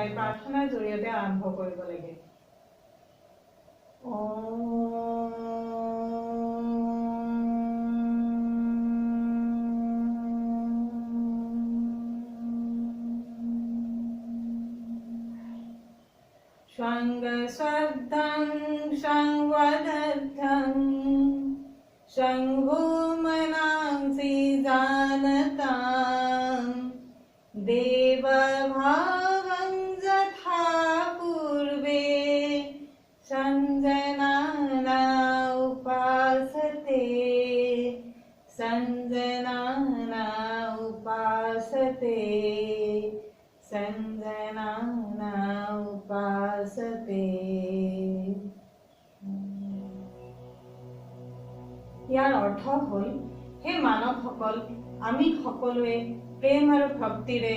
গাই প্ৰাৰ্থনাৰ জৰিয়তে আৰম্ভ কৰিব লাগে। Shangashadham Shangvadadham Shanghumanam Sijanatam Deva Bhavam Jatha Purve Sanjanana Upasate Sanjanana Upasate Sanjanana Upasate। ইয়াৰ অৰ্থ হ'ল, হে মানৱসকল, আমি সকলোৱে প্ৰেম আৰু ভক্তিৰে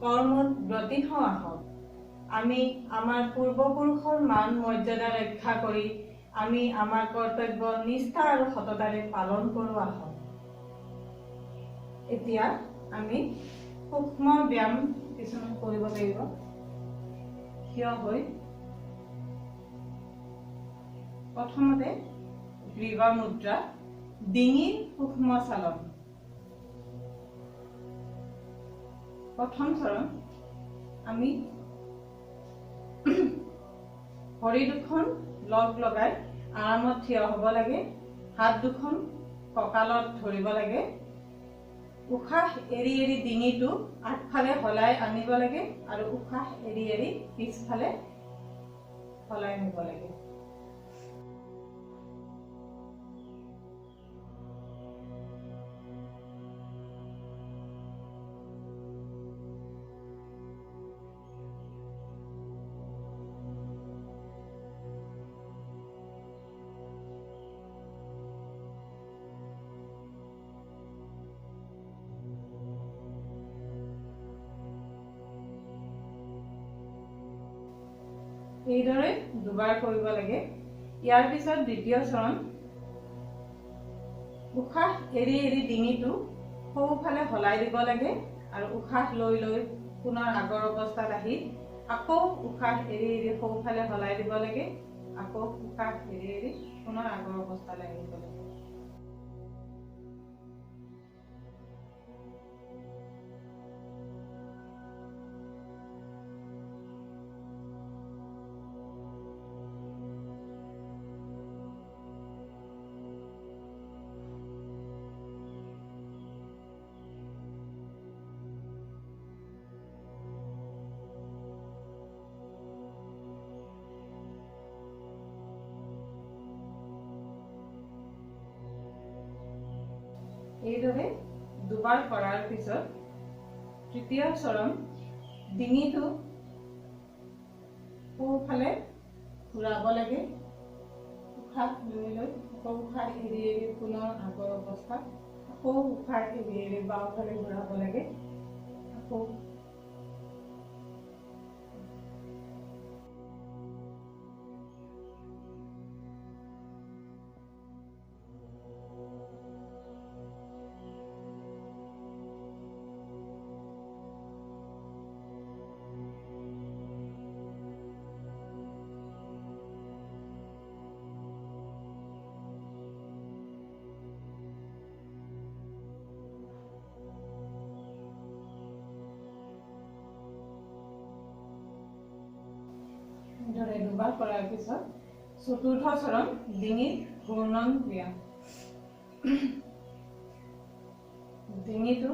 কৰ্মত ব্ৰতী হওঁ আহক। আমি আমাৰ পূৰ্বপুৰুষৰ মান মৰ্যাদা ৰক্ষা কৰি আমি আমাৰ কৰ্তব্য নিষ্ঠা আৰু সততাৰে পালন কৰোঁ আহক। এতিয়া আমি সূক্ষ্ম ব্যায়াম কিছুমান কৰিব লাগিব। থিয় হৈ প্ৰথমতে গ্ৰীৱা মুদ্ৰা, ডিঙিৰ সূক্ষ্ম চালন। প্ৰথম চৰণ, আমি ভৰি দুখন লগ লগাই আৰামত থিয় হ'ব লাগে। হাত দুখন কঁকালত ধৰিব লাগে। উশাহ এৰি এৰি ডিঙিটো আগফালে হলাই আনিব লাগে আৰু উশাহ এৰি এৰি পিছফালে হলাই নিব লাগে। এইদৰে দুবাৰ কৰিব লাগে। ইয়াৰ পিছত দ্বিতীয় চৰণ, উশাহ এৰি এৰি ডিঙিটো সোঁফালে হলাই দিব লাগে আৰু উশাহ লৈ লৈ পুনৰ আগৰ অৱস্থাত আহি আকৌ উশাহ এৰি এৰি সোঁফালে হলাই দিব লাগে। আকৌ উশাহ এৰি এৰি পুনৰ আগৰ অৱস্থালৈ আহিব লাগে। এইদৰে দুবাৰ কৰাৰ পিছত তৃতীয় চৰণ, ডিঙিটো সোঁফালে ঘূৰাব লাগে। উশাহ লৈ লৈ আকৌ উশাহ এৰি এৰি পুনৰ আগৰ অৱস্থাত আকৌ উশাহ এৰি এৰি বাওঁফালে ঘূৰাব লাগে। আকৌ দুবাৰ কৰাৰ পিছত চতুৰ্থ চৰণ, ডিঙিত ঘূৰ্ণন ক্ৰিয়া। ডিঙিটো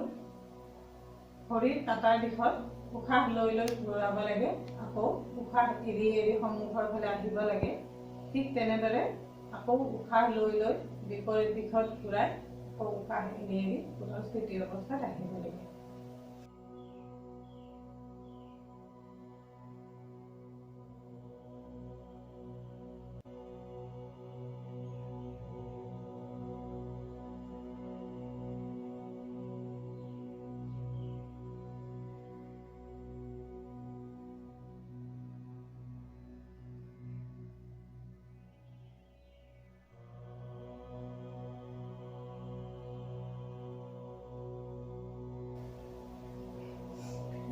ভৰিৰ কাটাৰ দিশত উশাহ লৈ লৈ ঘূৰাব লাগে। আকৌ উশাহ এৰি এৰি সন্মুখৰ ফালে আহিব লাগে। ঠিক তেনেদৰে আকৌ উশাহ লৈ লৈ বিপৰীত দিশত ঘূৰাই আকৌ উশাহ এৰি এৰি পুনৰ স্থিতি অৱস্থাত আহিব লাগে।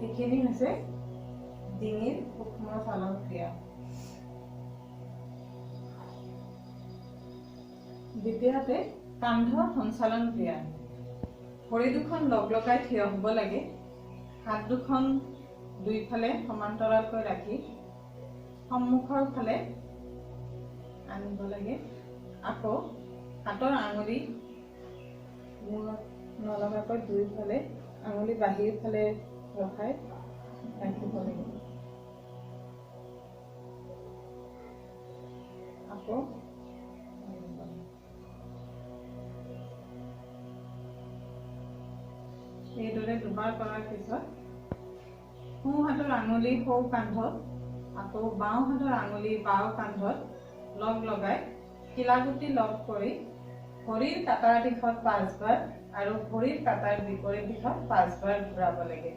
এইখিনি হৈছে ডিঙিৰ সূক্ষ্ম চালন ক্ৰিয়া। দ্বিতীয়তে কান্ধ সঞ্চালন ক্ৰিয়া। ভৰি দুখন লগ লগাই থিয় হ'ব লাগে। হাত দুখন দুইফালে সমান্তৰালকৈ ৰাখি সন্মুখৰ ফালে আনিব লাগে। আকৌ হাতৰ আঙুলি মূৰত নলগাকৈ দুইফালে আঙুলি বাহিৰ ফালে ৰখাই ৰাখিব লাগে। আকৌ এইদৰে দুবাৰ কৰাৰ পিছত সোঁ হাতৰ আঙুলি সোঁ কান্ধত, আকৌ বাওঁ হাতৰ আঙুলি বাওঁ কান্ধত লগ লগাই কিলাগুটি লগ কৰি ভৰিৰ কাটাৰ দিশত 5 বাৰ আৰু ভৰিৰ কাটাৰ বিপৰীত দিশত 5 বাৰ ঘূৰাব লাগে।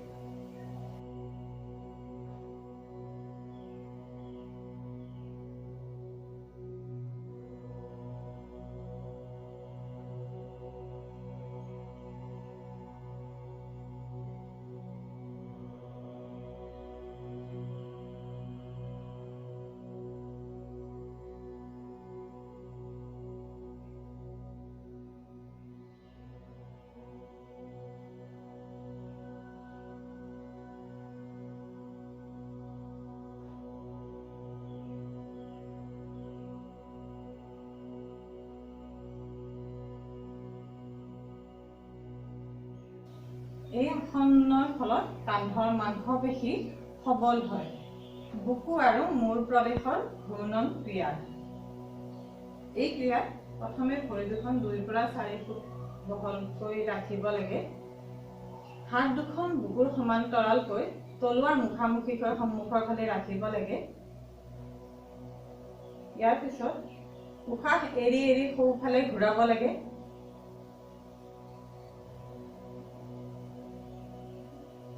এই আসনৰ ফলত কান্ধৰ মাংসপেশী সবল হয়। বুকু আৰু মূৰ প্ৰদেশৰ ঘূৰ্ণন ক্ৰিয়া। এই ক্ৰিয়াত প্ৰথমে ভৰি দুখন 2 পৰা 4 ফুট বহলকৈ ৰাখিব লাগে। হাত দুখন বুকুৰ সমান্তৰালকৈ তলুৱাৰ মুখামুখিকৈ সন্মুখৰ ফালে ৰাখিব লাগে। ইয়াৰ পিছত উশাহ এৰি এৰি সোঁফালে ঘূৰাব লাগে।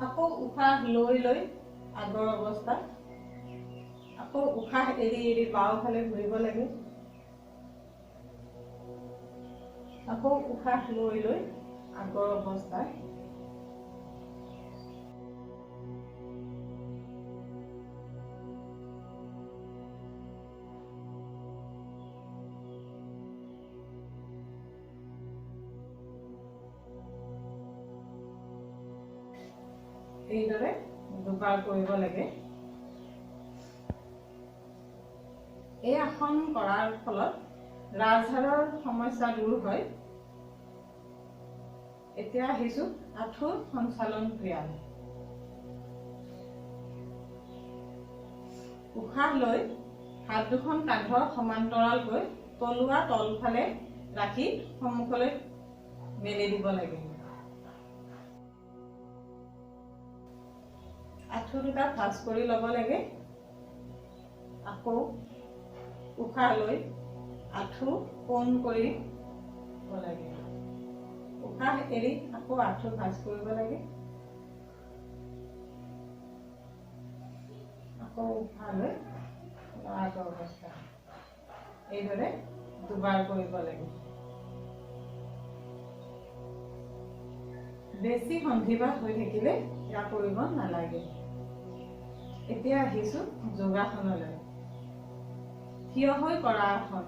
আকৌ উশাহ লৈ লৈ আগৰ অৱস্থা, আকৌ উশাহ এৰি এৰি বাওঁফালে ঘূৰিব লাগে। আকৌ উশাহ লৈ লৈ আগৰ অৱস্থা। এইদৰে দুবাৰ কৰিব লাগে। এই আসন কৰাৰ ফলত ৰাজহাড়ৰ সমস্যা দূৰ হয়। এতিয়া আহিছো আঁঠু সঞ্চালন ক্ৰিয়া। উশাহ লৈ হাত দুখন কান্ধৰ সমান্তৰালকৈ তলুৱা তলফালে ৰাখি সন্মুখলৈ মেলি দিব লাগে। আঁঠু দুটা ভাঁজ কৰি ল'ব লাগে। আকৌ উশাহ লৈ আঁঠু কোণ কৰি ল'ব লাগে। উশাহ এৰি আকৌ আঁঠু ভাঁজ কৰিব লাগে। আকৌ উশাহ লৈ আগৰ অৱস্থা। এইদৰে দুবাৰ কৰিব লাগে। বেছি সন্ধিবাত হৈ থাকিলে ইয়াক কৰিব নালাগে। এতিয়া আহিছো যোগাসনলৈ। থিয় হৈ কৰা আসন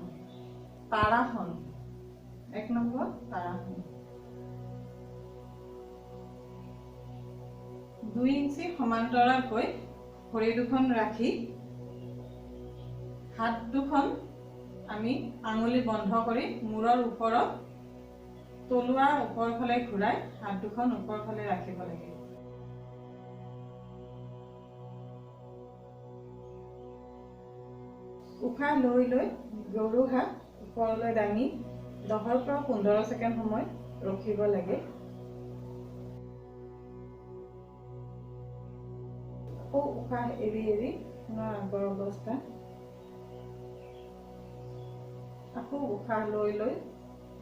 তাৰাসন। 1 নম্বৰ তাৰাসন। 2 ইঞ্চি সমান্তৰালকৈ ভৰি দুখন ৰাখি হাত দুখন আমি আঙুলি বন্ধ কৰি মূৰৰ ওপৰত তলুৱাৰ ওপৰ ফালে ঘূৰাই হাত দুখন ওপৰ ফালে ৰাখিব লাগে। উশাহ লৈ লৈ গৰু হাত ওপৰলৈ দাঙি 10 পৰা 15 ছেকেণ্ড সময় ৰখিব লাগে। আকৌ উশাহ এৰি এৰি আগৰ অৱস্থা। আকৌ উশাহ লৈ লৈ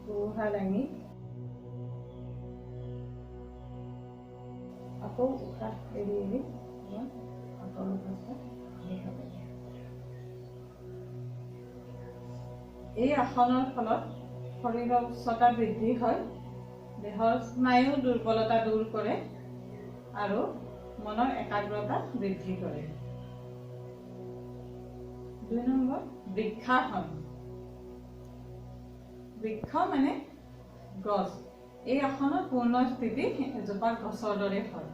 গৰু হাত দাঙি আকৌ উশাহ এৰি এৰি আগৰ অৱস্থা। এই আসনৰ ফলত শৰীৰৰ উচ্চতা বৃদ্ধি হয়, দেহৰ স্নায়ু দুৰ্বলতা দূৰ কৰে আৰু মনৰ একাগ্ৰতা বৃদ্ধি কৰে। 2 নম্বৰ বৃক্ষাসন। বৃক্ষ মানে গছ। এই আসনত পূৰ্ণ স্থিতি এজোপা গছৰ দৰে হয়।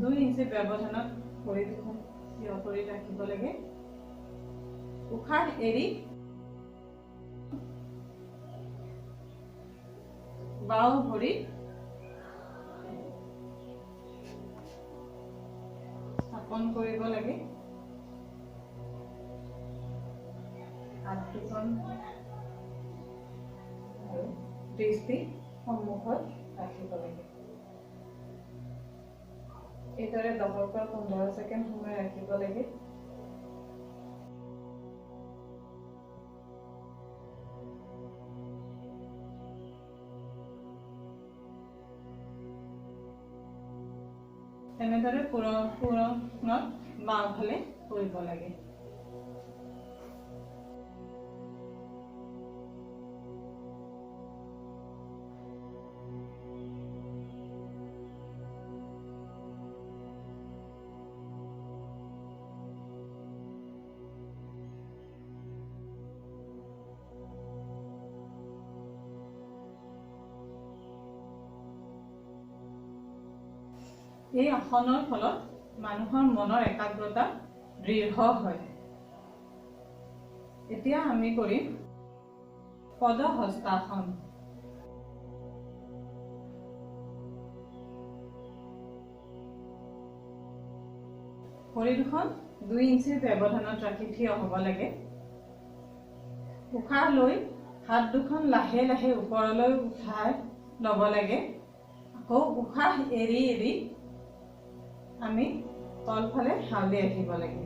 2 ইঞ্চি ব্যৱধানত ভৰি দুখন থিয় কৰি ৰাখিব লাগে। উশাহ এৰি বাওঁ ভৰি স্থাপন কৰিব লাগে। হাত দুখন দৃষ্টি সন্মুখত ৰাখিব লাগে। এইদৰে 10 পৰা 15 ছেকেণ্ড সময় ৰাখিব লাগে। এনেদৰে পুৰণত বাওঁফালে কৰিব লাগে। এই আসনৰ ফলত মানুহৰ মনৰ একাগ্ৰতা দৃঢ় হয়। এতিয়া আমি কৰিম পদহস্তাসন। ভৰি দুখন 2 ইঞ্চি ব্যৱধানত ৰাখি থিয় হ'ব লাগে। উশাহ লৈ হাত দুখন লাহে লাহে ওপৰলৈ উঠাই ল'ব লাগে। আকৌ উশাহ এৰি এৰি আমি তলফালে হাওলি আহিব লাগে।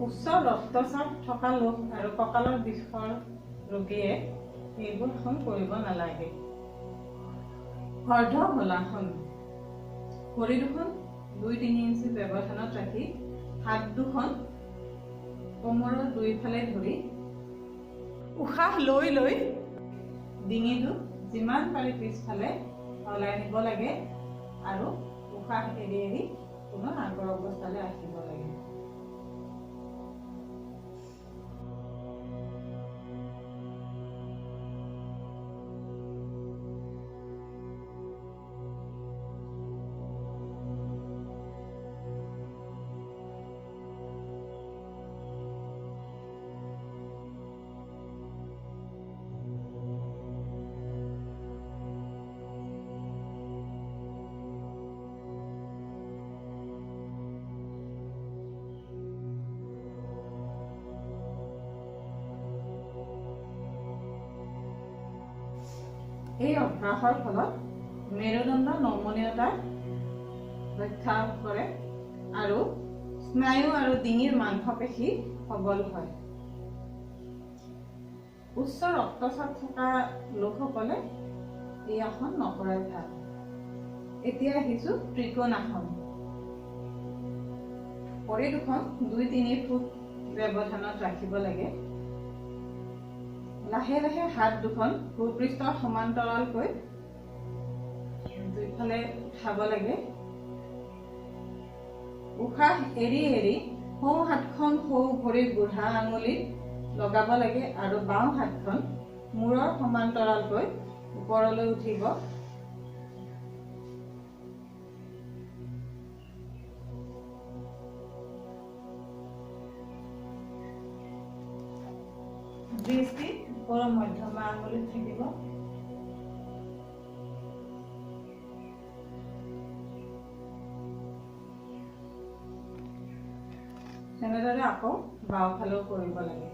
উচ্চ ৰক্তচাপ থকা লোক আৰু কঁকালৰ বিষৰ ৰোগীয়ে এইবোৰ আসন কৰিব নালাগে। অৰ্ধ হলাসন। ভৰি দুখন 2-3 ইঞ্চি ব্যৱধানত ৰাখি হাত দুখন কোমৰৰ দুইফালে ধৰি উশাহ লৈ লৈ ডিঙিটো যিমান পাৰি পিছফালে ওলাই নিব লাগে আৰু উশাহ এৰি এৰি পুনৰ আগৰ অৱস্থালৈ আহিব লাগে। এই অভ্যাসৰ ফলত মেৰুদণ্ড নমনীয়তা ৰক্ষা কৰে আৰু স্নায়ু আৰু ডিঙিৰ মাংসপেশী সবল হয়। উচ্চ ৰক্তচাপ থকা লোকসকলে এই আসন নকৰাই ভাল। এতিয়া আহিছো ত্ৰিকোণাসন। ভৰি দুখন 2-3 ফুট ব্যৱধানত ৰাখিব লাগে। লাহে লাহে হাত দুখন ভূপৃষ্ঠৰ সমান্তৰালকৈ দুইফালে উঠাব লাগে। উশাহ এৰি এৰি সোঁ হাতখন সোঁ ভৰিৰ বুঢ়া আঙুলিত লগাব লাগে আৰু বাওঁ হাতখন মূৰৰ সমান্তৰালকৈ ওপৰলৈ উঠিব। দৃষ্টি ওপৰৰ মধ্যমা আঙুলিত থাকিব। তেনেদৰে আকৌ বাওঁফালেও কৰিব লাগে।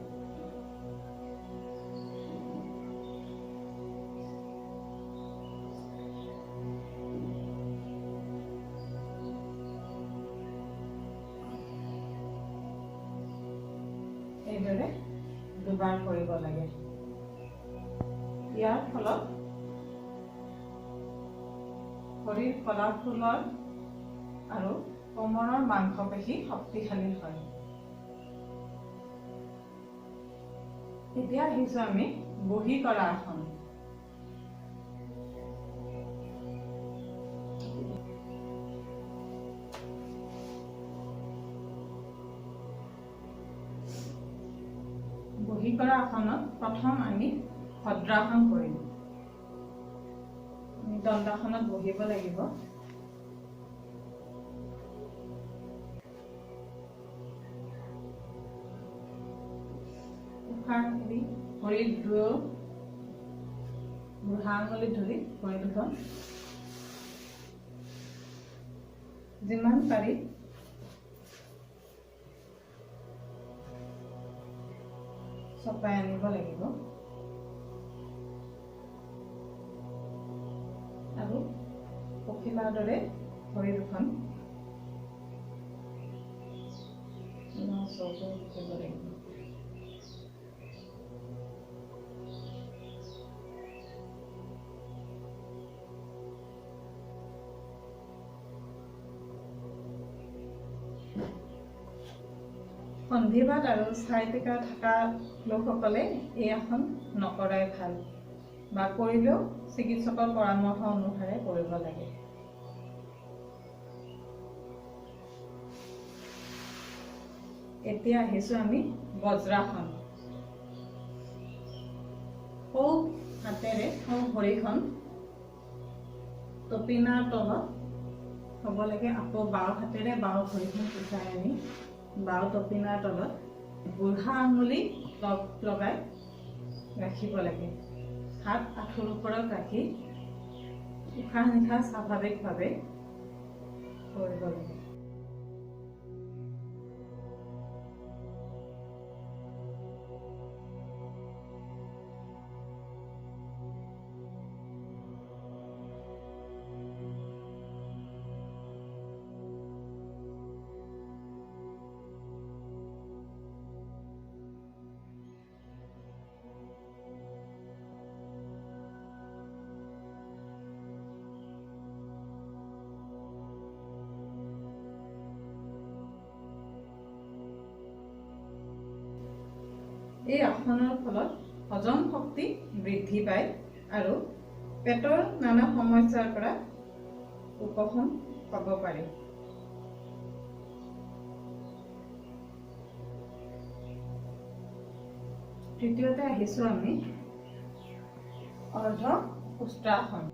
এইদৰে দুবাৰ কৰিব লাগে। ইয়াৰ ফলত ভৰিৰ কলাফুলৰ আৰু কোমৰৰ মাংসপেশী শক্তিশালী হয়। এতিয়া আহিছো আমি বহি কৰা আসন। বহি কৰা আসনত প্ৰথম আমি ভদ্ৰাসন কৰিম। দণ্ডাসনত বহিব লাগিব। ভৰিত বুঢ়া আঙুলিত ধৰি ভৰি দুখন যিমান পাৰি চপাই আনিব লাগিব আৰু পখিলাৰ দৰে ভৰি দুখন দিব লাগিব। সন্ধিবাত আৰু চাইটিকা থকা লোকসকলে এই আসন নকৰাই ভাল, বা কৰিলেও চিকিৎসকৰ পৰামৰ্শ অনুসাৰে কৰিব লাগে। এতিয়া আহিছো আমি বজ্ৰাসন। সৌ হাতেৰে সৌ ভৰিখন টপিনাৰ তলত হ'ব লাগে। আকৌ বাওঁ হাতেৰে বাওঁ ভৰিখন উঠাই আনি বাওঁ টপিনাৰ তলত বুঢ়া আঙুলি লগাই ৰাখিব লাগে। হাত আঁঠুৰ ওপৰত ৰাখি উশাহ নিশাহ স্বাভাৱিকভাৱে কৰিব লাগে। এই আসনৰ ফলত হজম শক্তি বৃদ্ধি পায় আৰু পেটৰ নানা সমস্যাৰ পৰা উপশম পাব পাৰি। তৃতীয়তে আহিছো আমি অৰ্ধ উষ্ট্ৰাসন।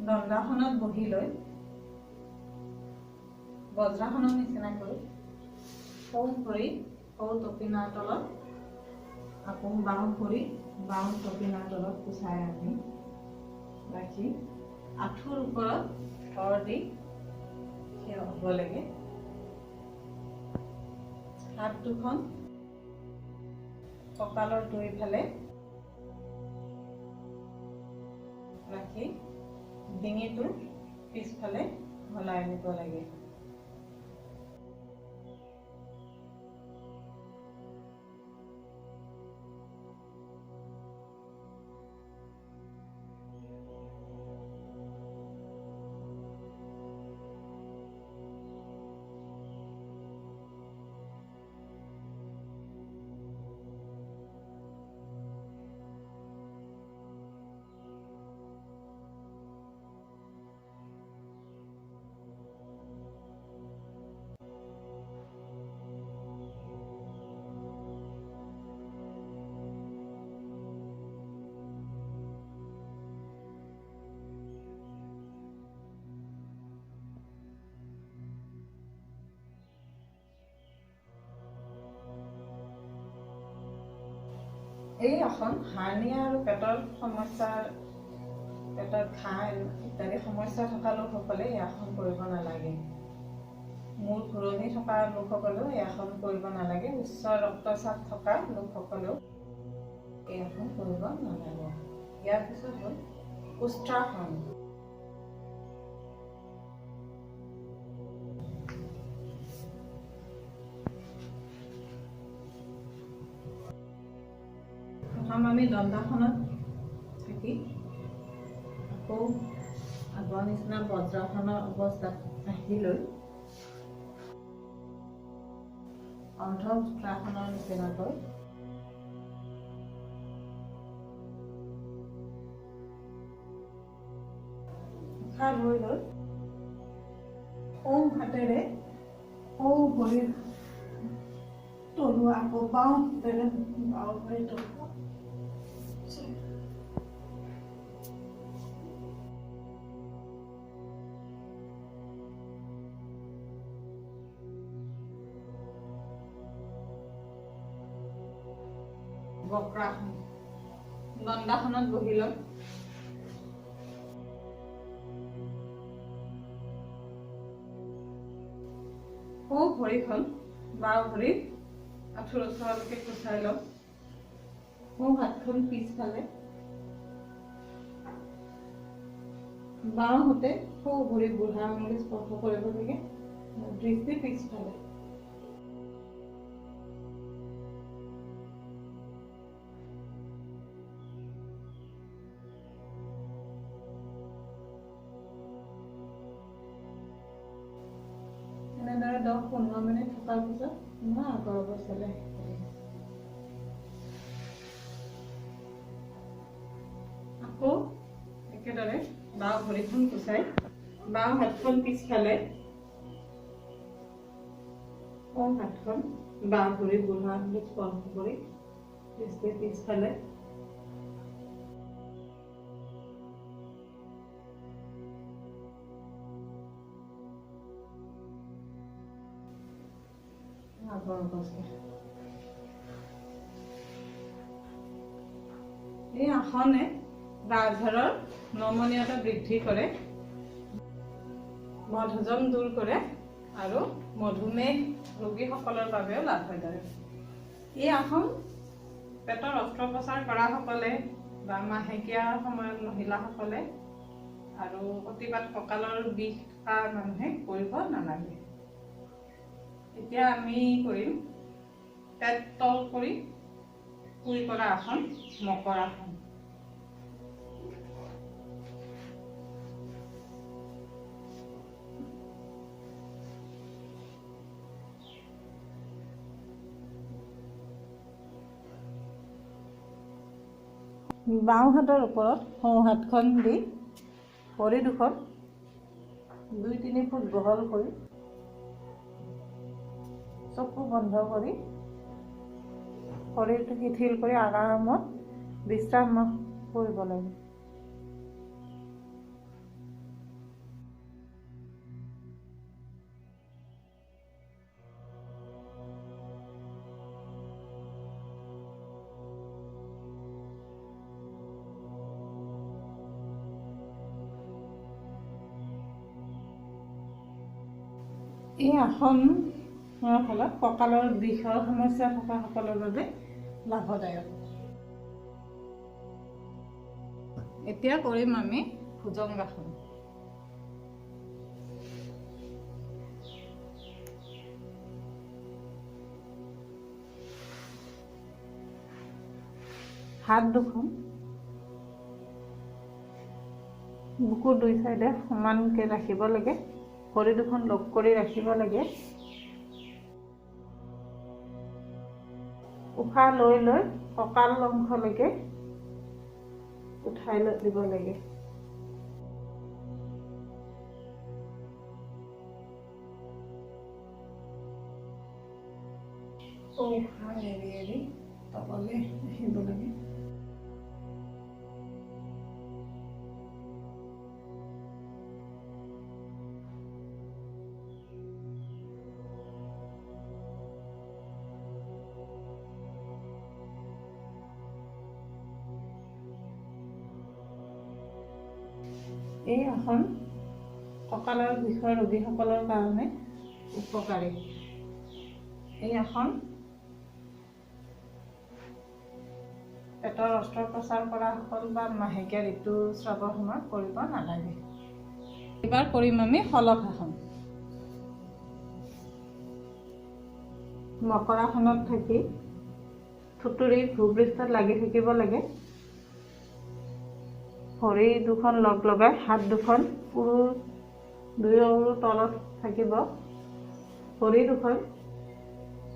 দণ্ডাসনত বহি লৈ বজ্ৰাসনৰ নিচিনাকৈ সৌ ভৰি সৌ টপিনাৰ তলত আকৌ বাওঁ ভৰি বাওঁ টপিনাৰ তলত উচাই আনি ৰাখি আঁঠুৰ ওপৰত ভৰ দি থিয় হ'ব লাগে। হাত দুখন কঁকালৰ দুইফালে ৰাখি ডিঙিটো পিছফালে হলাই আনিব লাগে। এই আসন হাৰ্নিয়া আৰু পেটৰ সমস্যাৰ পেটত ঘাঁ ইত্যাদি সমস্যা থকা লোকসকলে এই আসন কৰিব নালাগে। মূৰ ঘূৰণি থকা লোকসকলেও এই আসন কৰিব নালাগে। উচ্চ ৰক্তচাপ থকা লোকসকলেও এই আসন কৰিব নালাগে। ইয়াৰ পিছত হ'ল উষ্ট্ৰাসন। প্ৰথম আমি দণ্ডাসনত থাকি আকৌ আগৰ নিচিনা বজ্ৰাসনৰ অৱস্থাত আহি লৈ অৰ্ধবজ্ৰাসনৰ নিচিনাকৈ উশাহ লৈ লৈ সোঁ হাতেৰে সোঁ ভৰিৰ তলুৱা আকৌ বাওঁ হাতেৰে বাওঁ ভৰিৰ তলুৱা বক্ৰাসন। দণ্ডাসনত বহি লৈ সোঁ ভৰিখন বাওঁ ভৰিৰ আঁঠুৰ ওচৰলৈকে খোঁচাই লওঁ। সোঁ হাতখন পিছফালে, বাওঁ হাতে সোঁ ভৰি বুঢ়া আঙুলি স্পৰ্শ কৰিব লাগে। দৃষ্টি পিছফালে। এনেদৰে 10-15 মিনিট থকাৰ পিছত পুনৰ আগৰ অৱস্থালৈ আহিব। আকৌ একেদৰে বাওঁ ভৰিখন কুচাই বাওঁ হাতখন পিছফালে, সোঁ হাতখন বাওঁ ভৰি বুঢ়া আঙুলি স্পৰ্শ কৰি দৃষ্টি পিছফালে। আগৰ অৱস্থা। এই আসনে ৰাজহাড়ৰ নমনীয়তা বৃদ্ধি কৰে, বদহজম দূৰ কৰে আৰু মধুমেহ ৰোগীসকলৰ বাবেও লাভদায়ক। এই আসন পেটৰ অস্ত্ৰোপচাৰ কৰা সকলে বা মাহেকীয়াৰ সময়ত মহিলাসকলে আৰু অতিপাত কঁকালৰ বিষ থকা মানুহে কৰিব নালাগে। এতিয়া আমি কৰিম পেট তল কৰি শুই কৰা আসন, মকৰাসন। বাওঁ হাতৰ ওপৰত সোঁ হাতখন দি ভৰি দুখন 2-3 ফুট বহল কৰি চকু বন্ধ কৰি শৰীৰটো শিথিল কৰি আৰামত বিশ্ৰাম কৰিব লাগে। এই আসনৰ ফলত কঁকালৰ বিষৰ সমস্যা থকা সকলৰ বাবে লাভদায়ক। এতিয়া কৰিম আমি ভুজংগাসন। হাত দুখন বুকুৰ দুই চাইডে সমানকৈ ৰাখিব লাগে। ভৰি দুখন লগ কৰি ৰাখিব লাগে। উশাহ লৈ লৈ কঁকাল অংশলৈকে উঠাই দিব লাগে। উশাহ এৰি এৰি তললৈ আহিব লাগে। এই আসন কঁকালৰ বিষৰ ৰোগীসকলৰ কাৰণে উপকাৰী। এই আসন পেটৰ অস্ত্ৰোপচাৰ কৰাসকল বা মাহেকীয়া ঋতুস্ৰাৱৰ সময়ত কৰিব নালাগে। এইবাৰ কৰিম আমি শলখাসন। মকৰাসনত থাকি থুতুৰি ভূপৃষ্ঠত লাগি থাকিব লাগে। ভৰি দুখন লগ লগাই হাত দুখন দুই অংগুৰ তলত থাকিব। ভৰি দুখন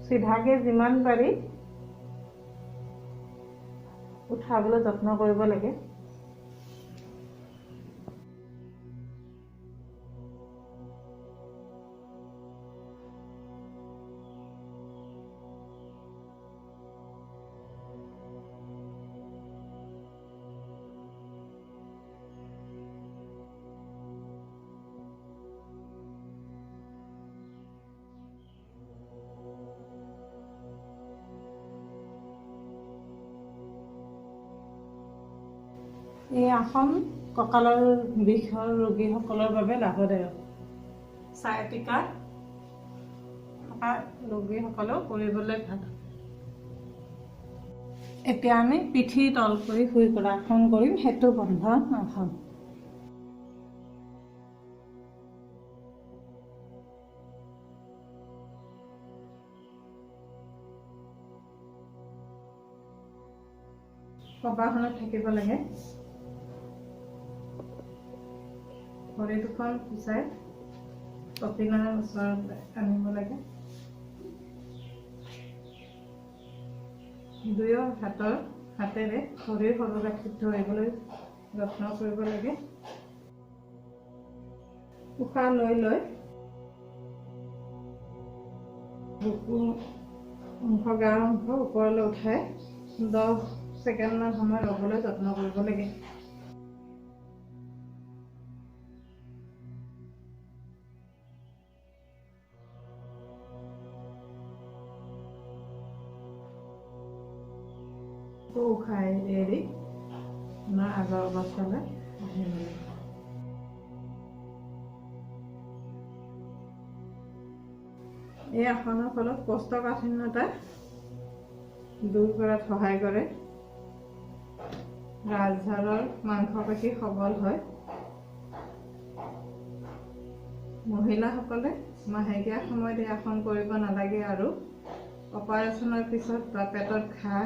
চিধাকৈ যিমান পাৰি উঠাবলৈ যত্ন কৰিব লাগে। এই আসন কঁকালৰ বিষৰ ৰোগীসকলৰ বাবে লাভদায়ক। ছায়াটিকা থকা ৰোগীসকলেও কৰিবলৈ ভাল। এতিয়া আমি পিঠি তল কৰি শুই কৰা আসন কৰিম, সেইটো বন্ধ আসন। পদ্মাসনত থাকিব লাগে। ভৰি দুখন পিছাই কপিলৰ ওচৰত আনিব লাগে। দুয়ো হাতেৰে ভৰিৰ সৰুগাঁঠিত ধৰিবলৈ যত্ন কৰিব লাগে। উশাহ লৈ বুকু অংশ গাৰ অংশ ওপৰলৈ উঠাই 10 ছেকেণ্ডমান সময় ৰ'বলৈ যত্ন কৰিব লাগে। উশাহ এৰি আমাৰ আগৰ অৱস্থালৈ আহিব লাগে। এই আসনৰ ফলত কোষ্ঠকাঠিন্যতা দূৰ কৰাত সহায় কৰে। ৰাজহাড়ৰ মাংসপেশী সবল হয়। মহিলাসকলে মাহেকীয়া সময়ত এই আসন কৰিব নালাগে আৰু অপাৰেশ্যনৰ পিছত বা পেটত ঘাঁ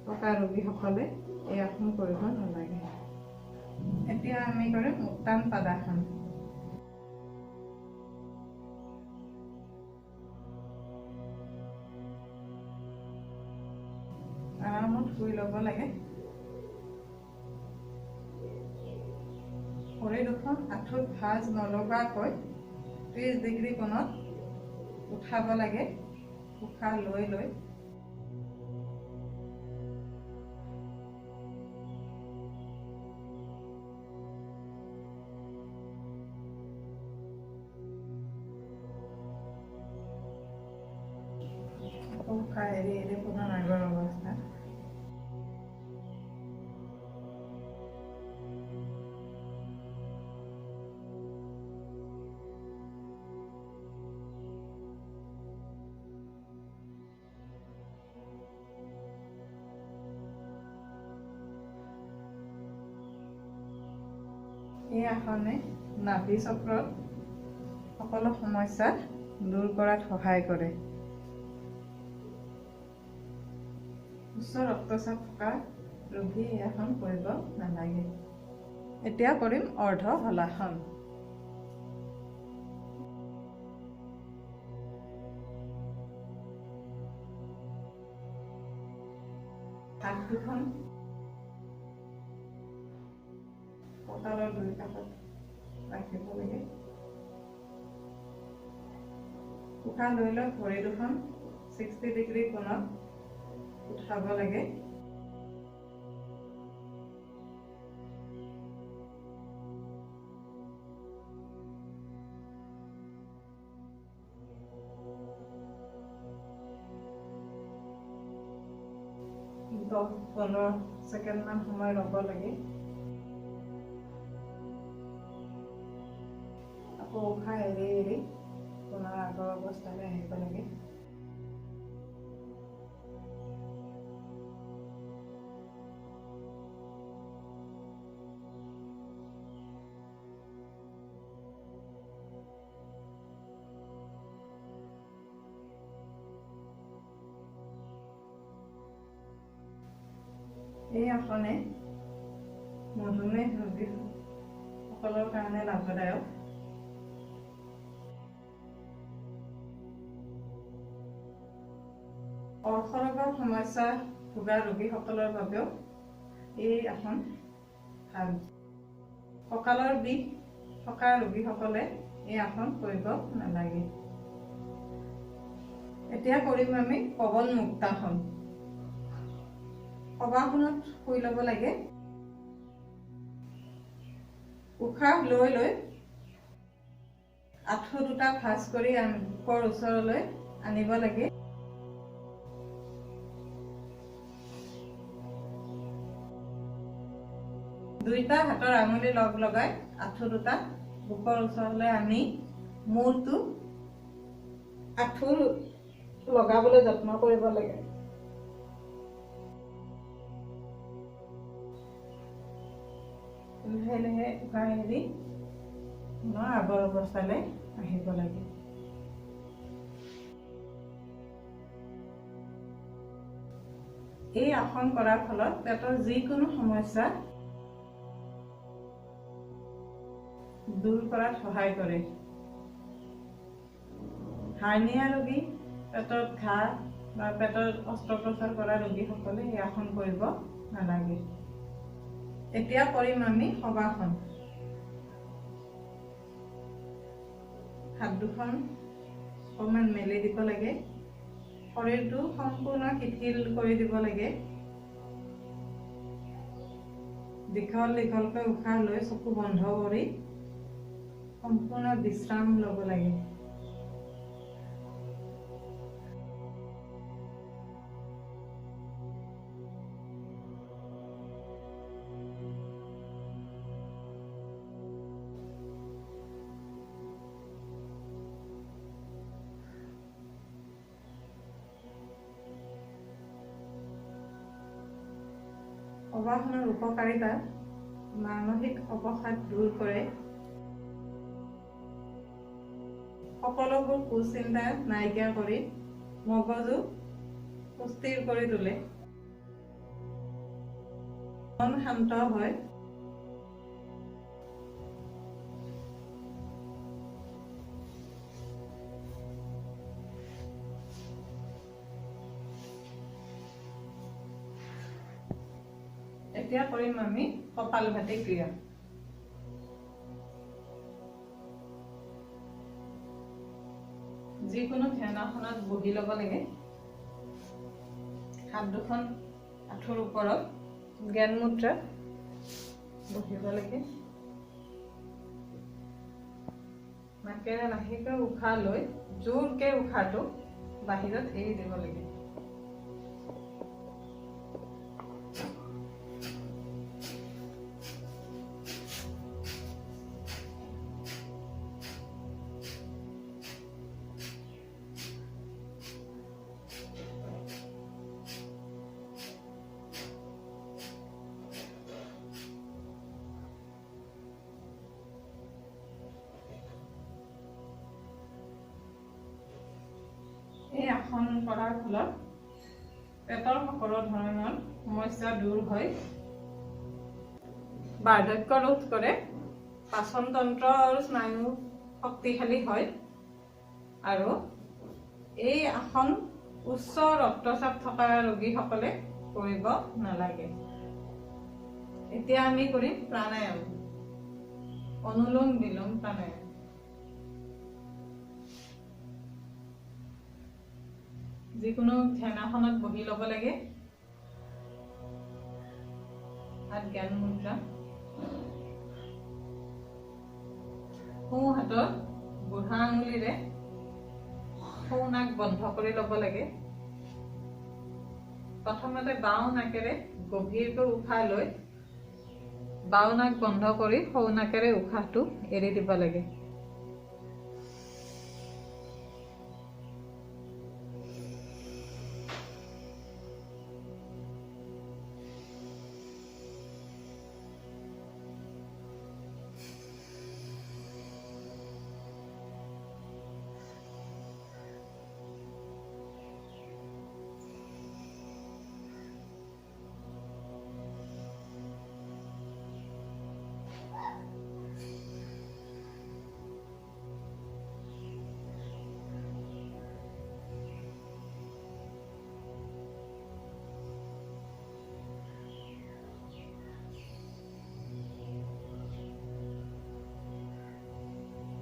থকা ৰোগীসকলে এই আসন কৰিব নালাগে। এতিয়া আমি কৰিম উত্তান পাদাসন। আৰামত শুই ল'ব লাগে। ভৰি দুখন আঁঠুত ভাঁজ নলগাকৈ 30 ডিগ্ৰী কোণত উঠাব লাগে। উশাহ লৈ উশাহ এৰি পুনৰ আগৰ অৱস্থা। এই আসনে নাভি চক্ৰৰ সকলো সমস্যা দূৰ কৰাত সহায় কৰে। উচ্চ ৰক্তচাপ থকা ৰোগী এই আসন কৰিব নালাগে। এতিয়া কৰিম অৰ্ধ হলাসন। হাত দুখন কঁকালৰ দুই কাষত ৰাখিব লাগে। উশাহ লৈ ভৰি দুখন 60 ডিগ্ৰী কোণত উঠাব লাগে। দহ 15 ছেকেণ্ডমান সময় ৰ'ব লাগে। আকৌ উশাহ এৰি পুনৰ আগৰ অৱস্থালৈ আহিব লাগে। এই আসনে মধুমেহ ৰোগীসকলৰ কাৰণে লাভদায়ক। অৰ্শৰোগৰ সমস্যা ভোগা ৰোগীসকলৰ বাবেও এই আসন ভাল। কঁকালৰ বিষ থকা ৰোগীসকলে এই আসন কৰিব নালাগে। এতিয়া কৰিম আমি পৱন মুক্তাসন। শৱাসনত শুই ল'ব লাগে। উশাহ লৈ লৈ আঁঠু দুটা ভাঁজ কৰি বুকৰ ওচৰলৈ আনিব লাগে। দুইটা হাতৰ আঙুলি লগ লগাই আঁঠু দুটা বুকৰ ওচৰলৈ আনি মূৰটো আঁঠু লগাবলৈ যত্ন কৰিব লাগে। লাহে লাহে উশাহ এৰি পুনৰ আগৰ অৱস্থালৈ আহিব লাগে। এই আসন কৰাৰ ফলত পেটৰ যিকোনো সমস্যা দূৰ কৰাত সহায় কৰে। হাৰ্নিয়া ৰোগী, পেটত ঘাঁ বা পেটৰ অস্ত্ৰোপচাৰ কৰা ৰোগীসকলে এই আসন কৰিব নালাগে। এতিয়া কৰিম আমি শৱাসন। হাত দুখন অকণমান মেলি দিব লাগে। শৰীৰটো সম্পূৰ্ণ শিথিল কৰি দিব লাগে। দীঘল দীঘলকৈ উশাহ লৈ চকু বন্ধ কৰি সম্পূৰ্ণ বিশ্ৰাম ল'ব লাগে। শৱাসনৰ উপকাৰিতা মানসিক অৱসাদ দূৰ কৰে। সকলোবোৰ কুচিন্তা নাইকিয়া কৰি মগজু সুস্থিৰ কৰি তোলে। মন শান্ত হয়। এতিয়া কৰিম আমি কপালভাতি ক্ৰিয়া। যিকোনো ধ্যানাসনত বহি ল'ব লাগে। হাত দুখন আঁঠুৰ ওপৰত জ্ঞান মুদ্ৰাত বহিব লাগে। নাকেৰে লাহেকৈ উশাহ লৈ জোৰকে উশাহটো বাহিৰত এৰি দিব লাগে। এই আসন কৰাৰ ফলত পেটৰ সকলো ধৰণৰ সমস্যা দূৰ হয়। বাৰ্ধক্য ৰোধ কৰে। পাচন তন্ত্ৰ আৰু স্নায়ু শক্তিশালী হয়। আৰু এই আসন উচ্চ ৰক্তচাপ থকা ৰোগীসকলে কৰিব নালাগে। এতিয়া আমি কৰিম প্ৰাণায়াম, অনুলোম বিলোম প্ৰাণায়াম। যিকোনো ধ্যানাসনত বহি ল'ব লাগে। হাত জ্ঞান মুদ্ৰা। সোঁ হাতৰ বুঢ়া আঙুলিৰে সোঁ নাক বন্ধ কৰি ল'ব লাগে। প্ৰথমতে বাওঁ নাকেৰে গভীৰকৈ উশাহ লৈ বাওঁ নাক বন্ধ কৰি সোঁ নাকেৰে উশাহটো এৰি দিব লাগে।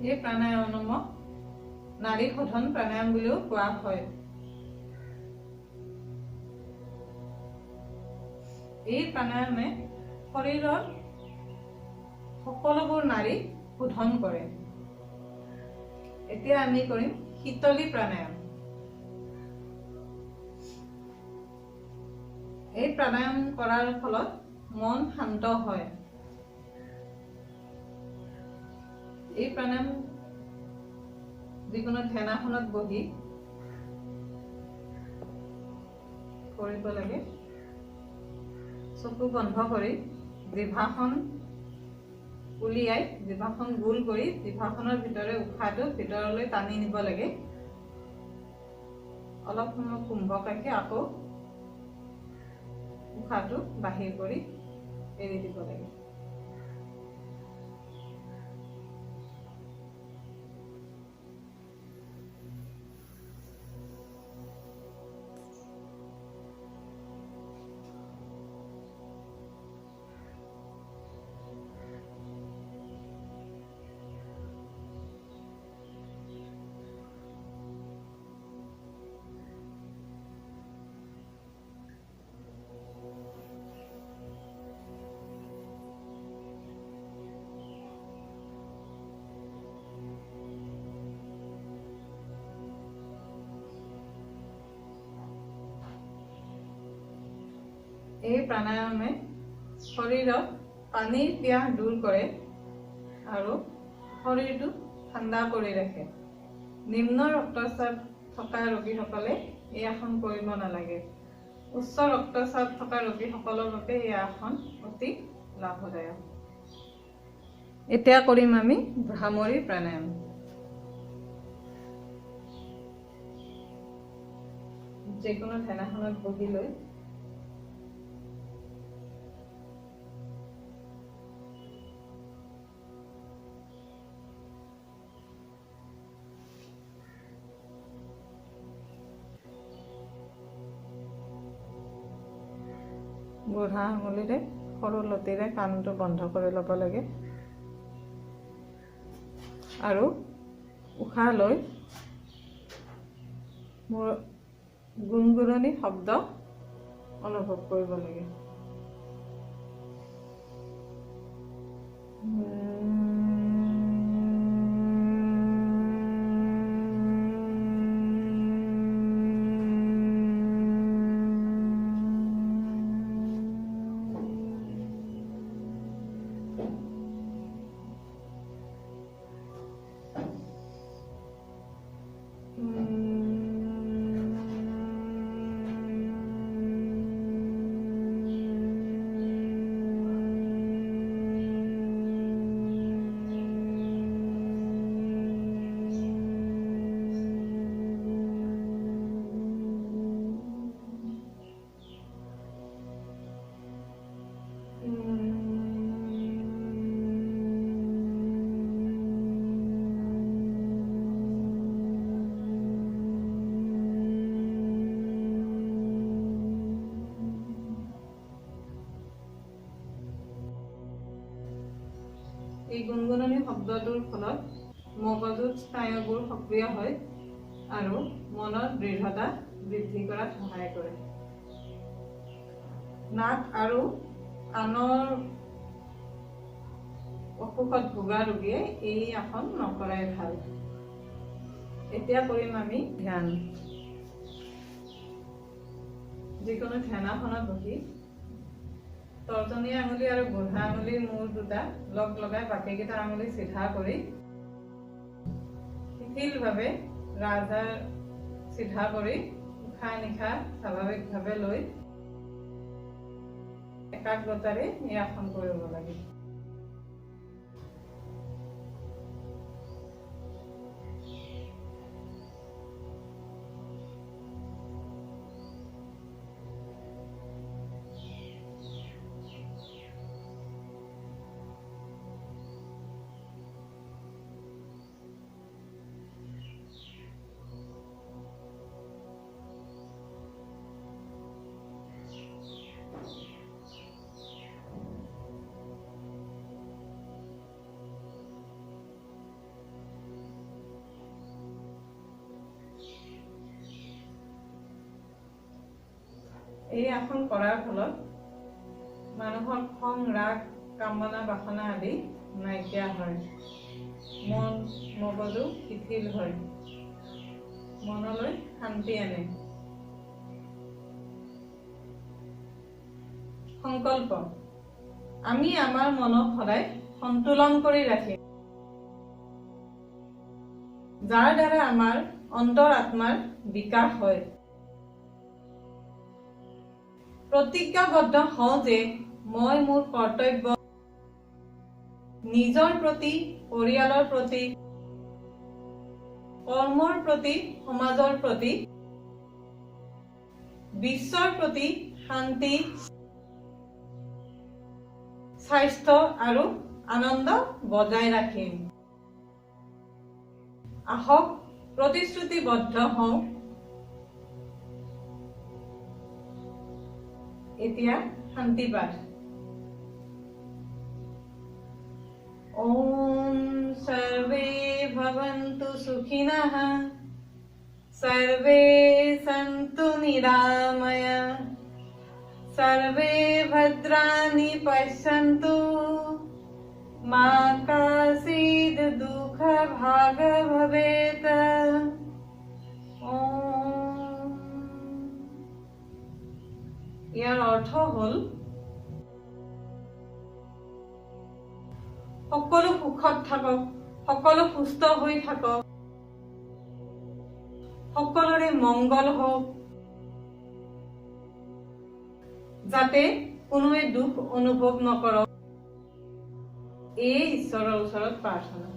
এই প্ৰাণায়ামক নাড়ী শোধন প্ৰাণায়াম বুলিও কোৱা হয়। এই প্ৰাণায়ামে শৰীৰৰ সকলোবোৰ নাড়ী শোধন কৰে। এতিয়া আমি কৰিম শীতলী প্ৰাণায়াম। এই প্ৰাণায়াম কৰাৰ ফলত মন শান্ত হয়। এই প্ৰাণায়াম যিকোনো ধ্যানাসনত বহি কৰিব লাগে। চকু বন্ধ কৰি জিভাখন উলিয়াই জিভাখন গোল কৰি জিভাখনৰ ভিতৰে উশাহটো ভিতৰলৈ টানি নিব লাগে। অলপ সময় কুম্ভক ৰাখি আকৌ উশাহটো বাহিৰ কৰি এৰি দিব লাগে। এই প্ৰাণায়ামে শৰীৰত পানীৰ পিয়াহ দূৰ কৰে আৰু শৰীৰটো ঠাণ্ডা কৰি ৰাখে। নিম্ন ৰক্তচাপ থকা ৰোগীসকলে এই আসন কৰিব নালাগে। উচ্চ ৰক্তচাপ থকা ৰোগীসকলৰ বাবে এই আসন অতি লাভদায়ক। এতিয়া কৰিম আমি ভ্ৰামৰী প্ৰাণায়াম। যিকোনো ধ্যানাসনত বহি লৈ বুঢ়া আঙুলিৰে সৰু লতিৰে কাণটো বন্ধ কৰি ল'ব লাগে আৰু উশাহ লৈ মোৰ গুণগুণনি শব্দ অনুভৱ কৰিব লাগে। এই গুণগুণনি শব্দটোৰ ফলত মগজুত স্নায়ুবোৰ সক্ৰিয় হয় আৰু মনৰ দৃঢ়তা বৃদ্ধি কৰাত সহায় কৰে। নাক আৰু কাণৰ অসুখত ভোগা ৰোগীয়ে এই আসন নকৰাই ভাল। এতিয়া কৰিম আমি ধ্যান। যিকোনো ধ্যানাসনত বহি তৰ্জনী আঙুলি আৰু বুঢ়া আঙুলিৰ মূৰ দুটা লগ লগাই বাকীকেইটা আঙুলি চিধা কৰি শিথিলভাৱে ৰাজহাড় চিধা কৰি উশাহ নিশাহ স্বাভাৱিকভাৱে লৈ একাগ্ৰতাৰে এই আসন কৰিব লাগে। এই আসন কৰাৰ ফলত মানুহৰ খং ৰাগ কামনা বাসনা আদি নাইকিয়া হয়, মন মগজু শিথিল হয়, মনলৈ শান্তি আনে। সংকল্প, আমি আমাৰ মনক সদায় সন্তুলন কৰি ৰাখিম, যাৰ দ্বাৰা আমাৰ অন্তৰ আত্মাৰ বিকাশ হয়। প্ৰতিজ্ঞাবদ্ধ হওঁ যে মই মোৰ কৰ্তব্য নিজৰ প্ৰতি, পৰিয়ালৰ প্ৰতি, কৰ্মৰ প্ৰতি, সমাজৰ প্ৰতি, বিশ্বৰ প্ৰতি শান্তি, স্বাস্থ্য আৰু আনন্দ বজাই ৰাখিম। আহক প্ৰতিশ্ৰুতিবদ্ধ হওঁ। এতিয়া শান্তি পাঠ। ওম সৰ্বে ভবন্তু সুখিনঃ, সৰ্বে সন্তু নিৰাময়া, सर्वे भद्राणि पश्यन्तु, मा कश्चित् दुःखभाग् भवेत्। ইয়াৰ অৰ্থ হ'ল সকলো সুখত থাকক, সকলো সুস্থ হৈ থাকক, সকলোৰে মংগল হওক, যাতে কোনোৱে দুখ অনুভৱ নকৰক, এই ঈশ্বৰৰ ওচৰত প্ৰাৰ্থনা।